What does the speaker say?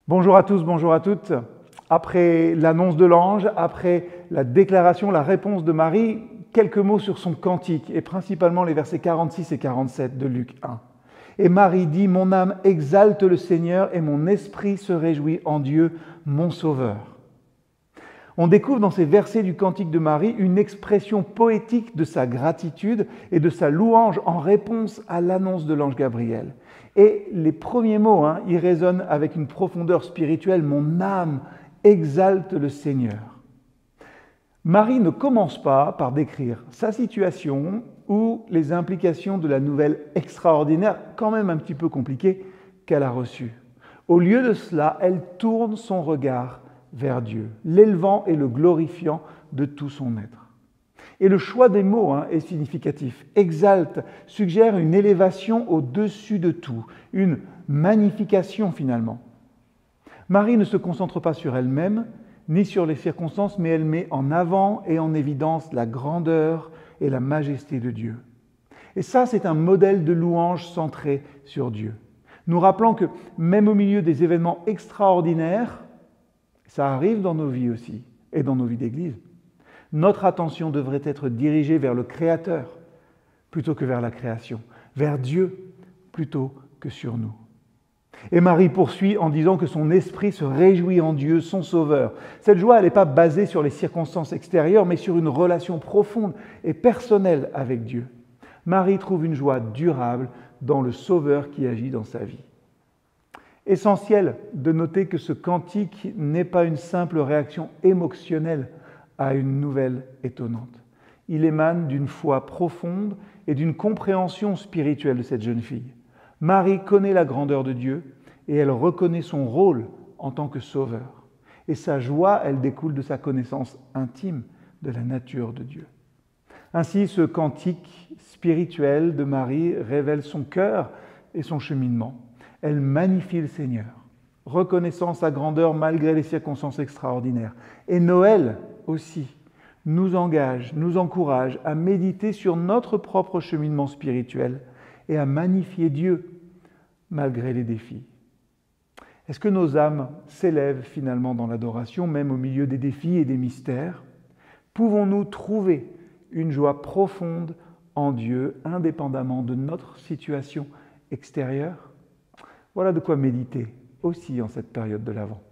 Bonjour à tous, bonjour à toutes. Après l'annonce de l'ange, après la déclaration, la réponse de Marie, quelques mots sur son cantique, et principalement les versets 46 et 47 de Luc 1. Et Marie dit « Mon âme exalte le Seigneur et mon esprit se réjouit en Dieu, mon Sauveur ». On découvre dans ces versets du cantique de Marie une expression poétique de sa gratitude et de sa louange en réponse à l'annonce de l'ange Gabriel. Et les premiers mots, ils résonnent avec une profondeur spirituelle. « Mon âme exalte le Seigneur ». Marie ne commence pas par décrire sa situation ou les implications de la nouvelle extraordinaire, quand même un petit peu compliquée, qu'elle a reçue. Au lieu de cela, elle tourne son regard vers Dieu, l'élevant et le glorifiant de tout son être. Et le choix des mots est significatif. Exalte suggère une élévation au-dessus de tout, une magnification finalement. Marie ne se concentre pas sur elle-même, ni sur les circonstances, mais elle met en avant et en évidence la grandeur et la majesté de Dieu. Et ça, c'est un modèle de louange centré sur Dieu, nous rappelant que même au milieu des événements extraordinaires, ça arrive dans nos vies aussi, et dans nos vies d'Église, notre attention devrait être dirigée vers le Créateur plutôt que vers la création, vers Dieu plutôt que sur nous. Et Marie poursuit en disant que son esprit se réjouit en Dieu, son Sauveur. Cette joie, elle n'est pas basée sur les circonstances extérieures, mais sur une relation profonde et personnelle avec Dieu. Marie trouve une joie durable dans le Sauveur qui agit dans sa vie. Essentiel de noter que ce cantique n'est pas une simple réaction émotionnelle à une nouvelle étonnante. Il émane d'une foi profonde et d'une compréhension spirituelle de cette jeune fille. Marie connaît la grandeur de Dieu et elle reconnaît son rôle en tant que sauveur. Et sa joie, elle découle de sa connaissance intime de la nature de Dieu. Ainsi, ce cantique spirituel de Marie révèle son cœur et son cheminement. Elle magnifie le Seigneur, reconnaissant sa grandeur malgré les circonstances extraordinaires. Et Noël aussi nous engage, nous encourage à méditer sur notre propre cheminement spirituel et à magnifier Dieu malgré les défis. Est-ce que nos âmes s'élèvent finalement dans l'adoration, même au milieu des défis et des mystères? Pouvons-nous trouver une joie profonde en Dieu, indépendamment de notre situation extérieure? Voilà de quoi méditer aussi en cette période de l'Avent.